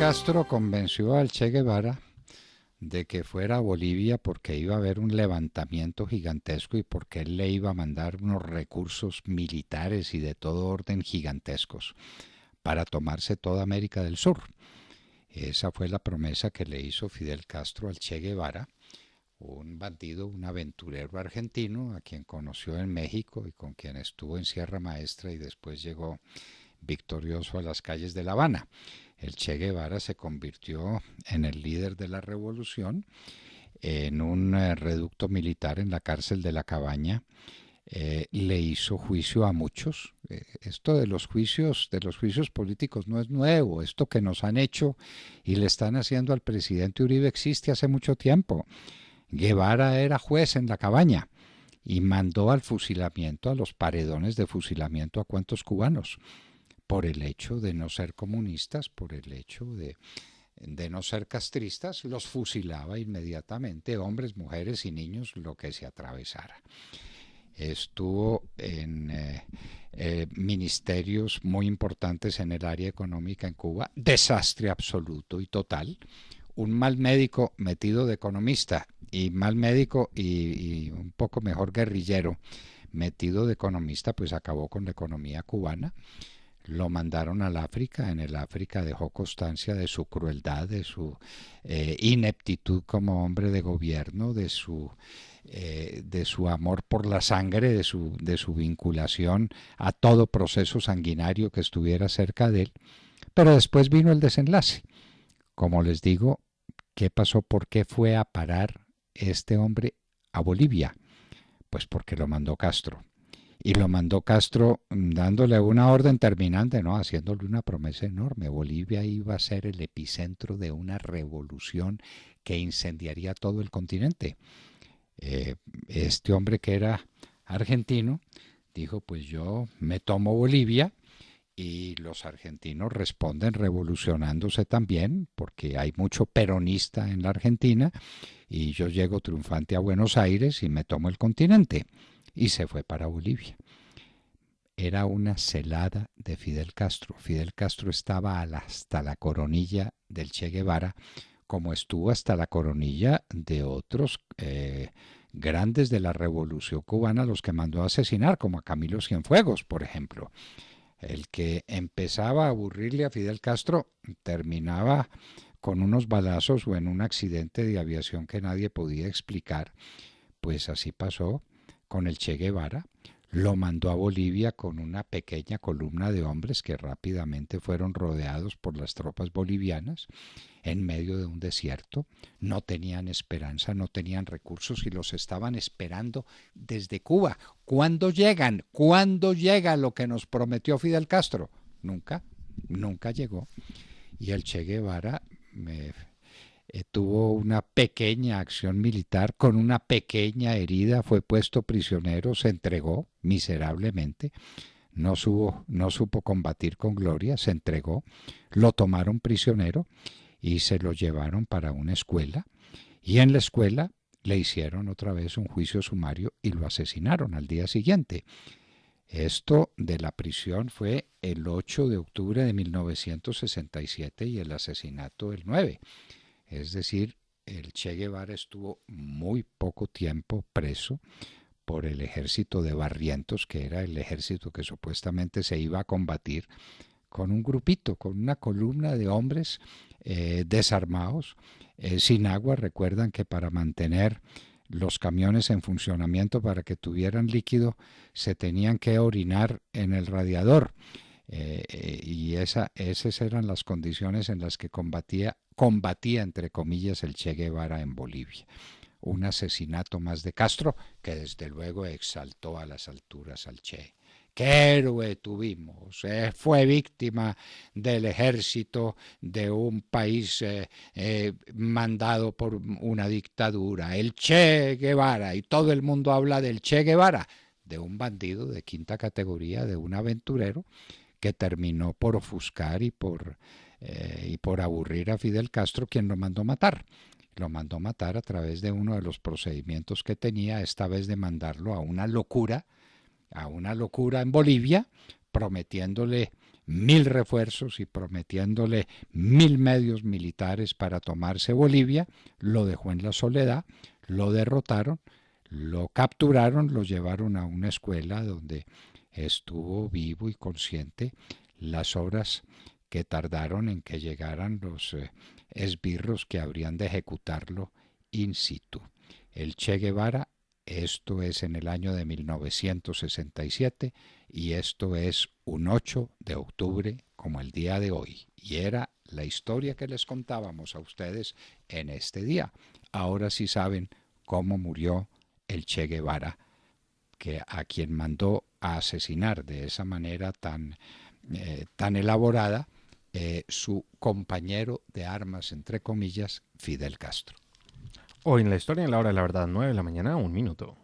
Castro convenció al Che Guevara de que fuera a Bolivia porque iba a haber un levantamiento gigantesco y porque él le iba a mandar unos recursos militares y de todo orden gigantescos para tomarse toda América del Sur. Esa fue la promesa que le hizo Fidel Castro al Che Guevara, un bandido, un aventurero argentino a quien conoció en México y con quien estuvo en Sierra Maestra y después llegó victorioso a las calles de La Habana. El Che Guevara se convirtió en el líder de la revolución en un reducto militar en la cárcel de La Cabaña. Le hizo juicio a muchos. Esto de los juicios políticos no es nuevo. Esto que nos han hecho y le están haciendo al presidente Uribe existe hace mucho tiempo. Guevara era juez en La Cabaña y mandó al fusilamiento, a los paredones de fusilamiento a cuantos cubanos, por el hecho de no ser comunistas, por el hecho de no ser castristas, los fusilaba inmediatamente, hombres, mujeres y niños, lo que se atravesara. Estuvo en ministerios muy importantes en el área económica en Cuba, desastre absoluto y total. Un mal médico metido de economista y mal médico y un poco mejor guerrillero metido de economista, pues acabó con la economía cubana. Lo mandaron al África, en el África dejó constancia de su crueldad, de su ineptitud como hombre de gobierno, de su amor por la sangre, de su vinculación a todo proceso sanguinario que estuviera cerca de él. Pero después vino el desenlace. Como les digo, ¿qué pasó? ¿Por qué fue a parar este hombre a Bolivia? Pues porque lo mandó Castro. Y lo mandó Castro dándole una orden terminante, ¿no? Haciéndole una promesa enorme. Bolivia iba a ser el epicentro de una revolución que incendiaría todo el continente. Este hombre que era argentino dijo, pues yo me tomo Bolivia, y los argentinos responden revolucionándose también, porque hay mucho peronista en la Argentina, y yo llego triunfante a Buenos Aires y me tomo el continente. Y se fue para Bolivia. Era una celada de Fidel Castro. Fidel Castro estaba hasta la coronilla del Che Guevara, como estuvo hasta la coronilla de otros grandes de la revolución cubana, los que mandó a asesinar, como a Camilo Cienfuegos, por ejemplo. El que empezaba a aburrirle a Fidel Castro terminaba con unos balazos o en un accidente de aviación que nadie podía explicar. Pues así pasó con el Che Guevara. Lo mandó a Bolivia con una pequeña columna de hombres que rápidamente fueron rodeados por las tropas bolivianas en medio de un desierto. No tenían esperanza, no tenían recursos y los estaban esperando desde Cuba. ¿Cuándo llegan? ¿Cuándo llega lo que nos prometió Fidel Castro? Nunca, nunca llegó. Y el Che Guevara tuvo una pequeña acción militar con una pequeña herida, fue puesto prisionero, se entregó miserablemente, no supo combatir con gloria, se entregó, lo tomaron prisionero y se lo llevaron para una escuela, y en la escuela le hicieron otra vez un juicio sumario y lo asesinaron al día siguiente. Esto de la prisión fue el 8 de octubre de 1967 y el asesinato el 9. Es decir, el Che Guevara estuvo muy poco tiempo preso por el ejército de Barrientos, que era el ejército que supuestamente se iba a combatir con un grupito, con una columna de hombres desarmados, sin agua. Recuerdan que para mantener los camiones en funcionamiento, para que tuvieran líquido, se tenían que orinar en el radiador. Y esas eran las condiciones en las que combatía entre comillas el Che Guevara en Bolivia. Un asesinato más de Castro que desde luego exaltó a las alturas al Che. ¡Qué héroe tuvimos! Fue víctima del ejército de un país mandado por una dictadura. El Che Guevara, y todo el mundo habla del Che Guevara, de un bandido de quinta categoría, de un aventurero que terminó por ofuscar y por aburrir a Fidel Castro, quien lo mandó matar. Lo mandó matar a través de uno de los procedimientos que tenía, esta vez de mandarlo a una locura en Bolivia, prometiéndole 1000 refuerzos y prometiéndole 1000 medios militares para tomarse Bolivia, lo dejó en la soledad, lo derrotaron, lo capturaron, lo llevaron a una escuela donde estuvo vivo y consciente. Las horas que tardaron en que llegaran los esbirros que habrían de ejecutarlo in situ. El Che Guevara, esto es en el año de 1967 y esto es un 8 de octubre como el día de hoy. Y era la historia que les contábamos a ustedes en este día. Ahora sí saben cómo murió el Che Guevara, que a quien mandó a asesinar de esa manera tan elaborada su compañero de armas, entre comillas, Fidel Castro. Hoy en la historia, en la hora de la verdad, 9 de la mañana, 1 minuto.